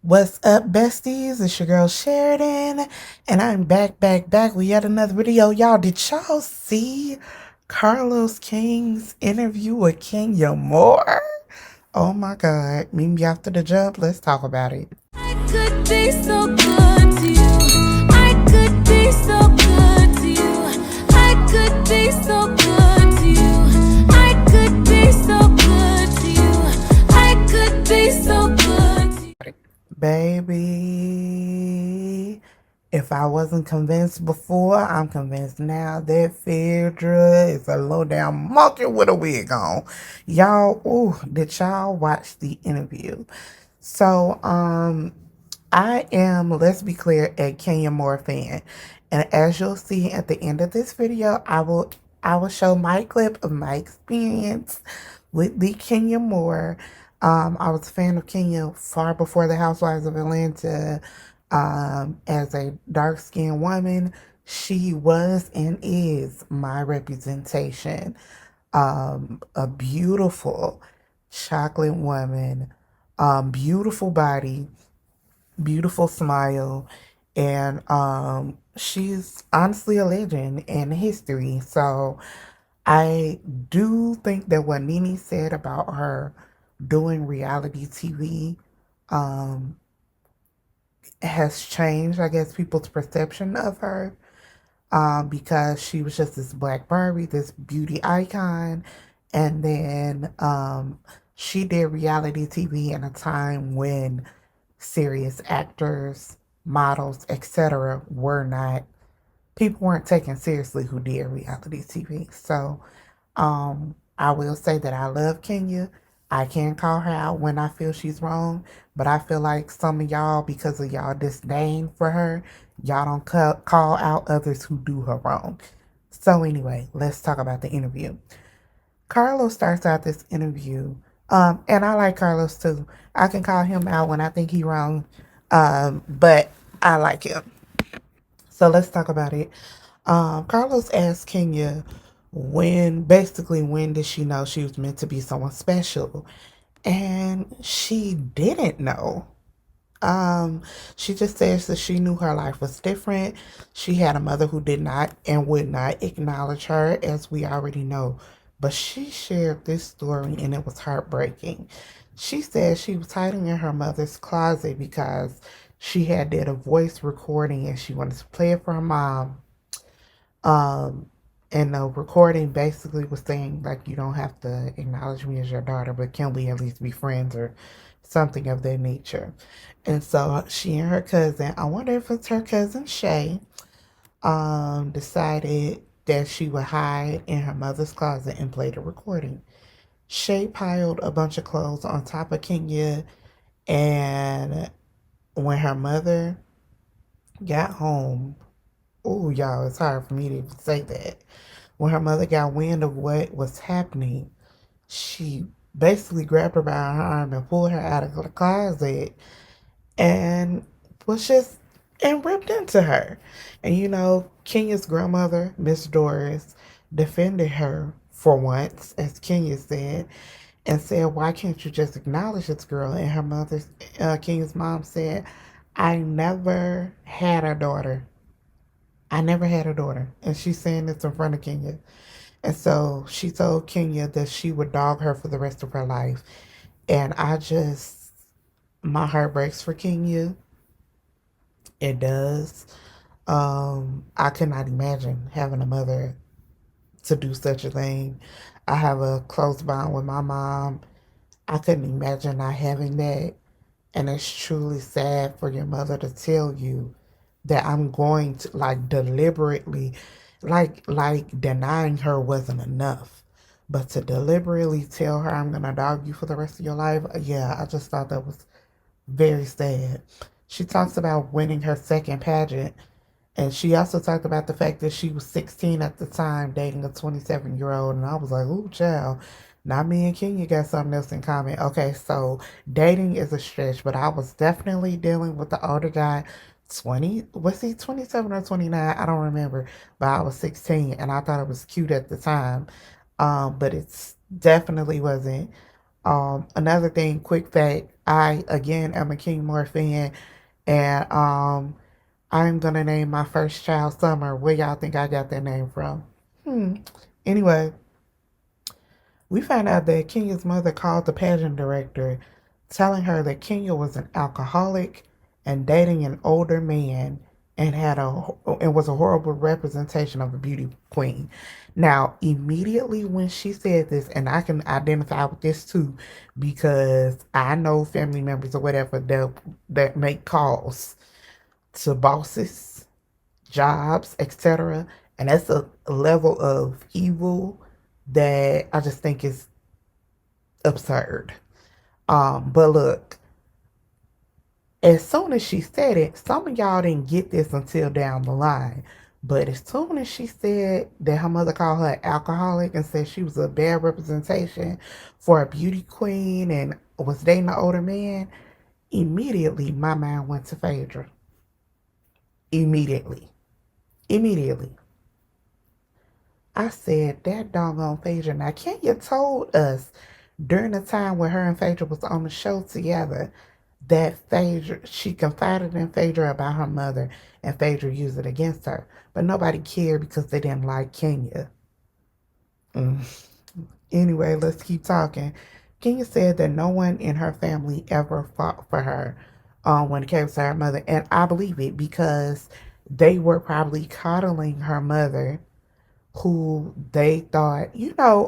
What's up, besties? It's your girl Sheridan, and I'm back with yet another video. Y'all, did y'all see Carlos King's interview with Kenya Moore? Oh my God. Meet me after the jump. Let's talk about it. I could be so good to you. I could be so good to you. I could be so good to you. I could be so good to you. I could be so good to you. Baby, if I wasn't convinced before, I'm convinced now that Phaedra is a low down monkey with a wig on. Y'all, ooh, did y'all watch the interview? So, I am, let's be clear, a Kenya Moore fan. And as you'll see at the end of this video, I will show my clip of my experience with the Kenya Moore. I was a fan of Kenya far before the Housewives of Atlanta. As a dark-skinned woman, she was and is my representation. A beautiful chocolate woman, beautiful body, beautiful smile, and she's honestly a legend in history. So I do think that what Nene said about her doing reality TV um, has changed, I guess, people's perception of her, because she was just this Black Barbie, this beauty icon. And then she did reality TV in a time when serious actors, models, etc. were not, people weren't taken seriously who did reality TV. So I will say that I love Kenya. I can call her out when I feel she's wrong, but I feel like some of y'all, because of y'all disdain for her, y'all don't call out others who do her wrong. So anyway, let's talk about the interview. Carlos starts out this interview, and I like Carlos too. I can call him out when I think he's wrong, but I like him. So let's talk about it. Carlos asked Kenya when did she know she was meant to be someone special? And she didn't know. Um, she just says that she knew her life was different. She had a mother who did not and would not acknowledge her, as we already know. But she shared this story and it was heartbreaking. She said she was hiding in her mother's closet because she had did a voice recording and she wanted to play it for her mom. Um, and the recording basically was saying, like, you don't have to acknowledge me as your daughter, but can we at least be friends or something of that nature? And so she and her cousin, I wonder if it's her cousin Shay, decided that she would hide in her mother's closet and play the recording. Shay piled a bunch of clothes on top of Kenya, and when her mother got home, oh, y'all, it's hard for me to even say that. When her mother got wind of what was happening, she basically grabbed her by her arm and pulled her out of the closet and was just and ripped into her. And Kenya's grandmother, Miss Doris, defended her for once, as Kenya said, and said, "Why can't you just acknowledge this girl?" And her mother, Kenya's mom, said, "I never had a daughter. I never had a daughter." And she's saying this in front of Kenya. And so she told Kenya that she would dog her for the rest of her life. And my heart breaks for Kenya. It does. I could not imagine having a mother to do such a thing. I have a close bond with my mom. I couldn't imagine not having that. And it's truly sad for your mother to tell you that I'm going to, like, deliberately, like denying her wasn't enough. But to deliberately tell her I'm gonna dog you for the rest of your life, yeah, I just thought that was very sad. She talks about winning her second pageant, and she also talked about the fact that she was 16 at the time, dating a 27-year-old. And I was like, ooh, child, not me and Kenya got something else in common. Okay, so dating is a stretch, but I was definitely dealing with the older guy. 20, was he 27 or 29? I don't remember. But I was 16 and I thought it was cute at the time. But it's definitely wasn't. Another thing, quick fact, I again am a King Moore fan, and I'm gonna name my first child Summer. Where y'all think I got that name from? Hmm. Anyway, we found out that Kenya's mother called the pageant director, telling her that Kenya was an alcoholic and dating an older man and was a horrible representation of a beauty queen. Now, immediately when she said this, and I can identify with this too, because I know family members or whatever that make calls to bosses, jobs, etc. And that's a level of evil that I just think is absurd. But look, as soon as she said it, some of y'all didn't get this until down the line. But as soon as she said that her mother called her alcoholic and said she was a bad representation for a beauty queen and was dating an older man, immediately my mind went to Phaedra. Immediately. Immediately. I said, that doggone Phaedra. Now, Kenya told us during the time when her and Phaedra was on the show together that Phaedra, she confided in Phaedra about her mother and Phaedra used it against her. But nobody cared because they didn't like Kenya. Mm. Anyway, let's keep talking. Kenya said that no one in her family ever fought for her when it came to her mother. And I believe it because they were probably coddling her mother who they thought,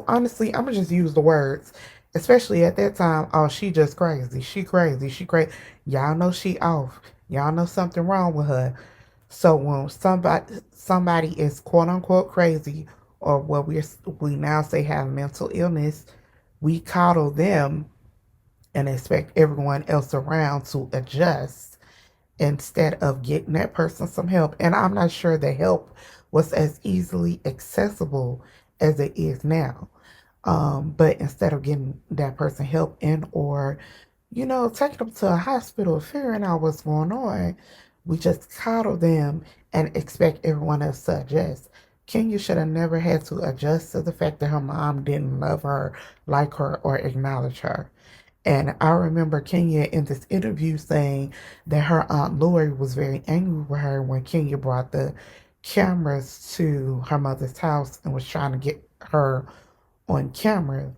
honestly, I'm gonna just use the words, especially at that time. Oh, she just crazy. She crazy. She crazy. Y'all know she off. Y'all know something wrong with her. So when somebody is quote unquote crazy, or what we now say have mental illness, we coddle them and expect everyone else around to adjust instead of getting that person some help. And I'm not sure the help was as easily accessible as it is now. But instead of getting that person help and or, taking them to a hospital, figuring out what's going on, we just coddle them and expect everyone else to adjust. Kenya should have never had to adjust to the fact that her mom didn't love her, like her, or acknowledge her. And I remember Kenya in this interview saying that her Aunt Lori was very angry with her when Kenya brought the cameras to her mother's house and was trying to get her on camera.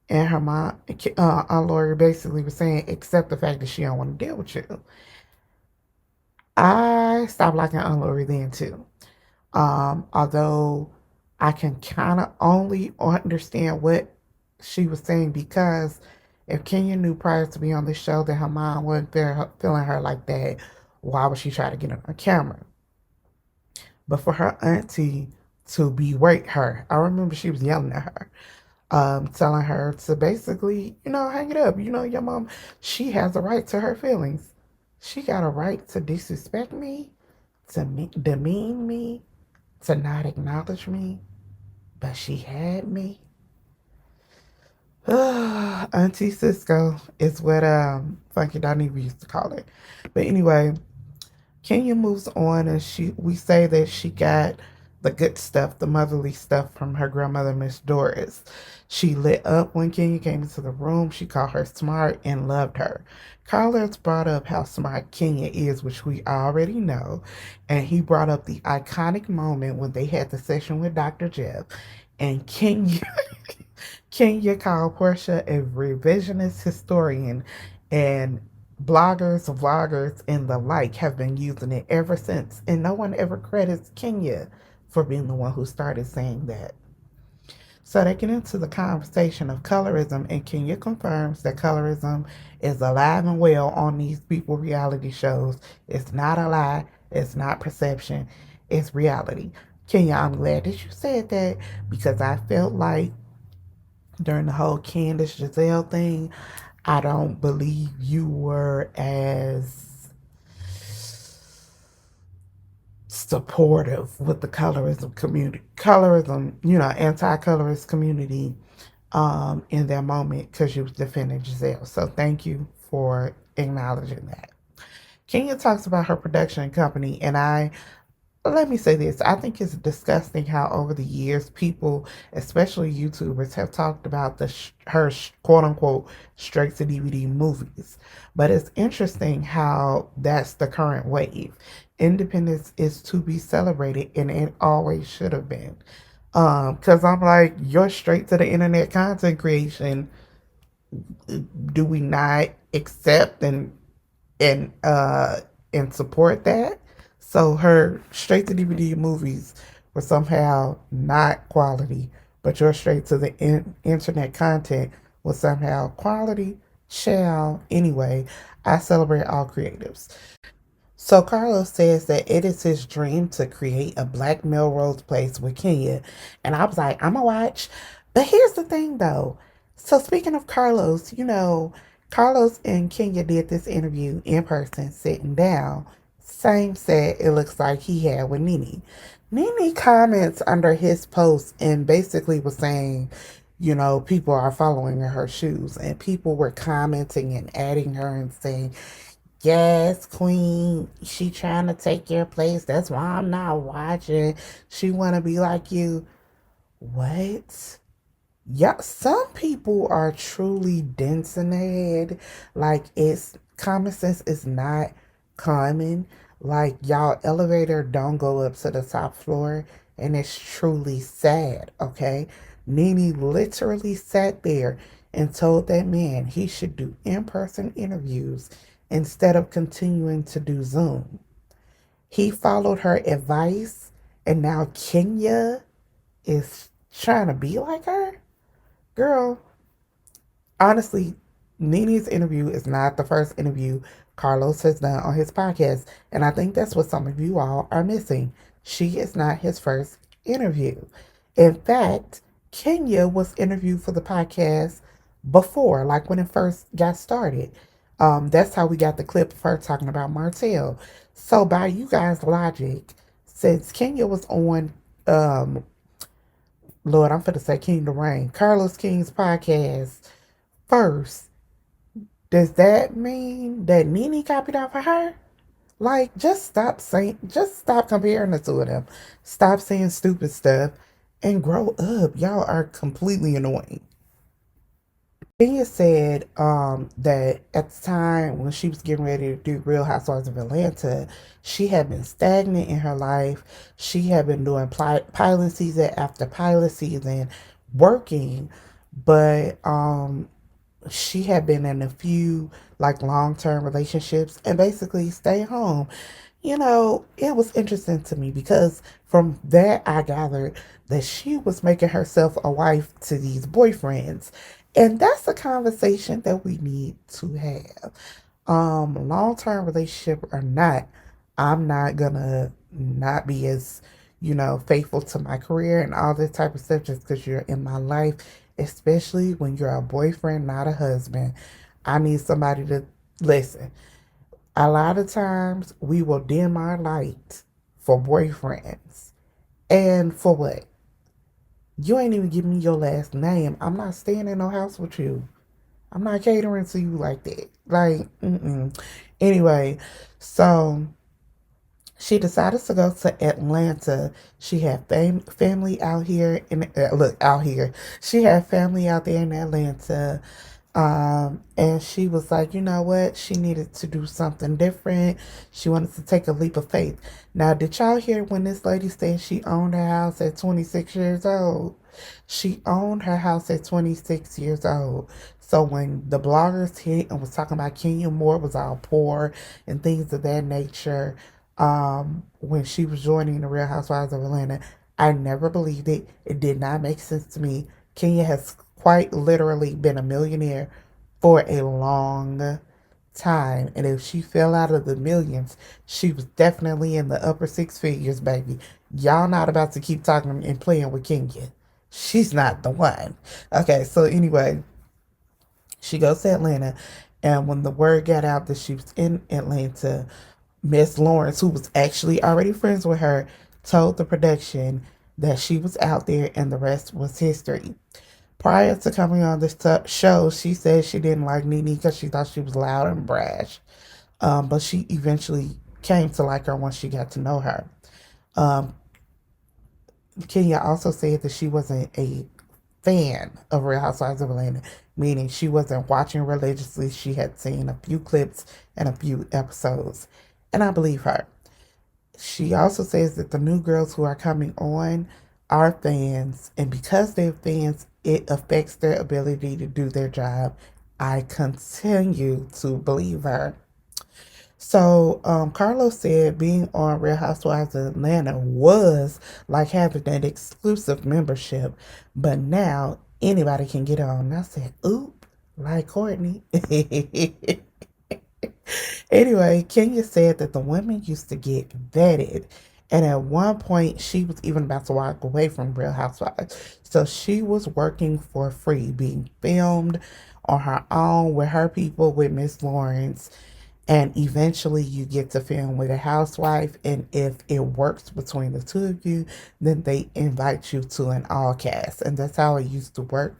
And her mom, Aunt Lori basically was saying, accept the fact that she don't want to deal with you. I stopped liking Aunt Lori then too. Although I can kind of only understand what she was saying because if Kenya knew prior to being on the show that her mom wasn't feeling her like that, why would she try to get on camera? But for her auntie to berate her, I remember she was yelling at her, telling her to basically, hang it up. Your mom, she has a right to her feelings. She got a right to disrespect me, to demean me, to not acknowledge me, but she had me. Auntie Cisco is what Funky Donnie used to call it. But anyway, Kenya moves on and we say that she got the good stuff, the motherly stuff from her grandmother, Miss Doris. She lit up when Kenya came into the room. She called her smart and loved her. Carlos brought up how smart Kenya is, which we already know. And he brought up the iconic moment when they had the session with Dr. Jeff. And Kenya Kenya called Portia a revisionist historian, and bloggers, vloggers, and the like have been using it ever since. And no one ever credits Kenya for being the one who started saying that. So they get into the conversation of colorism, and Kenya confirms that colorism is alive and well on these people reality shows. It's not a lie, it's not perception, it's reality. Kenya, I'm glad that you said that because I felt like during the whole Candace Giselle thing, I don't believe you were as supportive with the colorism community, anti-colorist community in that moment because you was defending Giselle. So thank you for acknowledging that. Kenya talks about her production company, and I let me say this. I think it's disgusting how over the years people, especially YouTubers, have talked about her quote unquote straight to DVD movies. But it's interesting how that's the current wave. Independence is to be celebrated, and it always should have been. Because I'm like, your straight to the internet content creation, do we not accept and and support that? So her straight to DVD movies were somehow not quality, but your straight to the internet content was somehow quality. Shall anyway, I celebrate all creatives. So Carlos says that it is his dream to create a Black Melrose Place with Kenya. And I was like, I'm going to watch. But here's the thing, though. So speaking of Carlos, Carlos and Kenya did this interview in person, sitting down. Same set it looks like he had with Nene. Nene comments under his post and basically was saying, people are following in her shoes. And people were commenting and adding her and saying, yes, Queen. She trying to take your place. That's why I'm not watching. She wanna be like you. What? Yeah, some people are truly dense in their head. Like it's common sense is not common. Like y'all elevator don't go up to the top floor and it's truly sad, okay? Nene literally sat there and told that man he should do in-person interviews instead of continuing to do Zoom. He followed her advice and now Kenya is trying to be like her? Girl, honestly, Nene's interview is not the first interview Carlos has done on his podcast. And I think that's what some of you all are missing. She is not his first interview. In fact, Kenya was interviewed for the podcast before, like when it first got started. That's how we got the clip of her talking about Martell. So, by you guys' logic, since Kenya was on, Lord, I'm going to say King the Rain, Carlos King's podcast first, does that mean that Nene copied off of her? Like, just stop comparing the two of them. Stop saying stupid stuff and grow up. Y'all are completely annoying. Kenya said that at the time when she was getting ready to do Real Housewives of Atlanta, she had been stagnant in her life. She had been doing pilot season after pilot season, working, but she had been in a few like long-term relationships and basically stay home. It was interesting to me because from that I gathered that she was making herself a wife to these boyfriends. And that's a conversation that we need to have. Long-term relationship or not, I'm not gonna not be as, faithful to my career and all this type of stuff just because you're in my life, especially when you're a boyfriend, not a husband. I need somebody to listen. A lot of times we will dim our light for boyfriends. And for what? You ain't even give me your last name. I'm not staying in no house with you. I'm not catering to you like that. Like, mm-mm. Anyway, so she decided to go to Atlanta. She had family out here out here. She had family out there in Atlanta. And she was like, you know what? She needed to do something different. She wanted to take a leap of faith. Now, did y'all hear when this lady said she owned her house at 26 years old? She owned her house at 26 years old. So when the bloggers hit and was talking about Kenya Moore was all poor and things of that nature, when she was joining the Real Housewives of Atlanta, I never believed it. It did not make sense to me. Kenya has quite literally been a millionaire for a long time. And if she fell out of the millions, she was definitely in the upper six figures, baby. Y'all not about to keep talking and playing with Kenya. She's not the one. Okay, so anyway, she goes to Atlanta. And when the word got out that she was in Atlanta, Miss Lawrence, who was actually already friends with her, told the production that she was out there and the rest was history. Prior to coming on this show, she said she didn't like Nene because she thought she was loud and brash. But she eventually came to like her once she got to know her. Um, Kenya also said that she wasn't a fan of Real Housewives of Atlanta, meaning she wasn't watching religiously. She had seen a few clips and a few episodes, and I believe her. She also says that the new girls who are coming on are fans, and because they're fans, it affects their ability to do their job. I continue to believe her. So, Carlos said being on Real Housewives of Atlanta was like having an exclusive membership, but now anybody can get on. And I said, oop, like Courtney. Anyway, Kenya said that the women used to get vetted. And at one point, she was even about to walk away from Real Housewives. So she was working for free, being filmed on her own with her people, with Miss Lawrence. And eventually, you get to film with a housewife. And if it works between the two of you, then they invite you to an all cast. And that's how it used to work.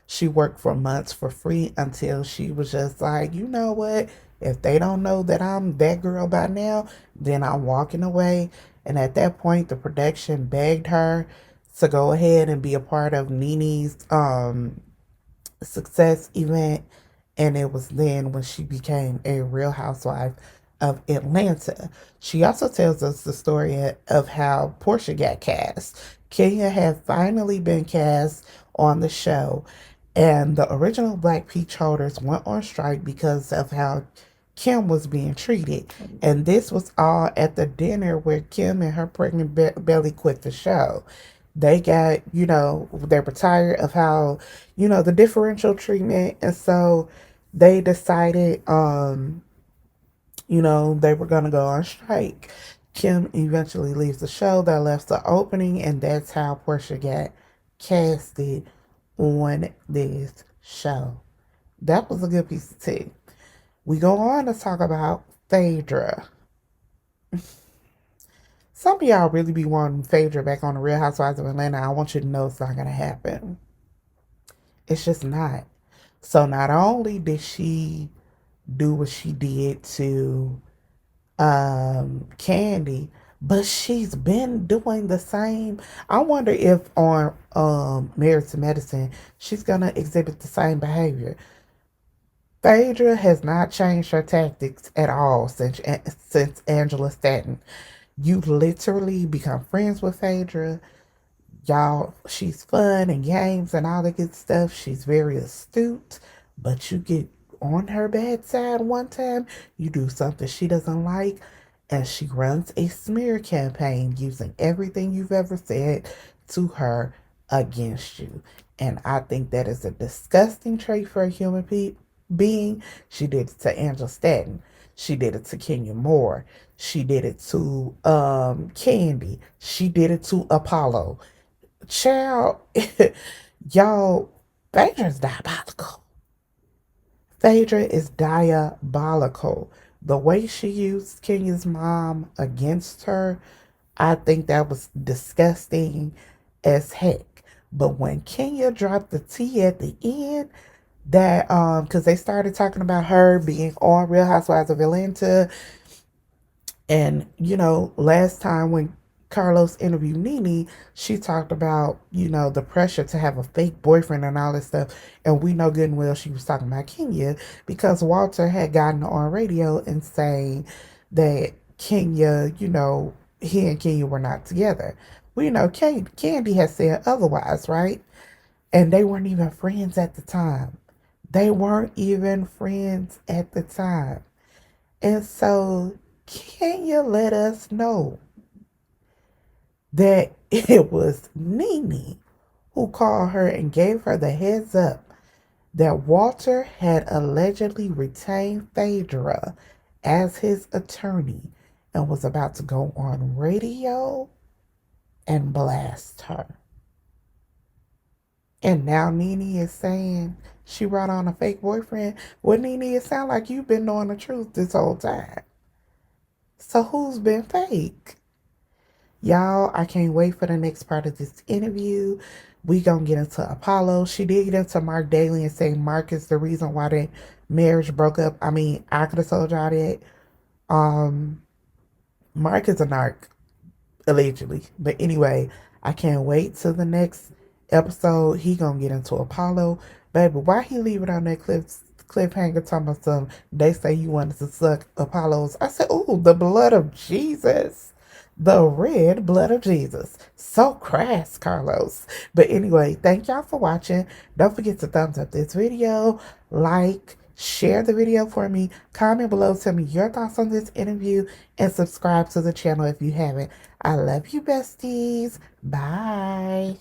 She worked for months for free until she was just like, you know what? If they don't know that I'm that girl by now, then I'm walking away. And at that point, the production begged her to go ahead and be a part of Nene's success event. And it was then when she became a real housewife of Atlanta. She also tells us the story of how Portia got cast. Kenya had finally been cast on the show, and the original Black Peach holders went on strike because of how Kim was being treated. And this was all at the dinner where Kim and her pregnant belly quit the show. They got, they were tired of how, the differential treatment. And so they decided, they were going to go on strike. Kim eventually leaves the show. That left the opening, and that's how Portia got casted on this show. That was a good piece of tea. We go on to talk about Phaedra. Some of y'all really be wanting Phaedra back on the Real Housewives of Atlanta. I want you to know it's not going to happen. It's just not. So not only did she do what she did to Candy, but she's been doing the same. I wonder if on Married to Medicine, she's going to exhibit the same behavior. Phaedra has not changed her tactics at all since Angela Stanton. You literally become friends with Phaedra. Y'all, she's fun and games and all the good stuff. She's very astute, but you get on her bad side one time, you do something she doesn't like, and she runs a smear campaign using everything you've ever said to her against you. And I think that is a disgusting trait for a human being. She did it to Angela Stanton. She did it to Kenya Moore. She did it to Candy. She did it to Apollo. Child, y'all, Phaedra's diabolical. Phaedra is diabolical. The way she used Kenya's mom against her, I think that was disgusting as heck. But when Kenya dropped the tea at the end, that because they started talking about her being on Real Housewives of Atlanta, and last time when Carlos interviewed Nene, she talked about the pressure to have a fake boyfriend and all this stuff, and we know good and well she was talking about Kenya because Walter had gotten on radio and saying that Kenya, he and Kenya were not together. We know Candy has said otherwise, right? And they weren't even friends at the time. They weren't even friends at the time. And so, can you let us know that it was Nene who called her and gave her the heads up that Walter had allegedly retained Phaedra as his attorney and was about to go on radio and blast her? And now Nene is saying she brought on a fake boyfriend. Well, Nene, it sounds like you've been knowing the truth this whole time. So who's been fake? Y'all, I can't wait for the next part of this interview. We gonna get into Apollo. She did get into Mark Daly and say Mark is the reason why the marriage broke up. I mean, I could have told y'all that. Mark is a narc. allegedly. But anyway, I can't wait till the next episode. He gonna get into Apollo, baby. Why he leave it on that cliffhanger talking about some? They say you wanted to suck Apollo's. I said, "Ooh, the blood of Jesus." The red blood of Jesus. So crass, Carlos. But anyway, thank y'all for watching. Don't forget to thumbs up this video, like, share the video for me, comment below, tell me your thoughts on this interview, and subscribe to the channel if you haven't. I love you, besties. Bye.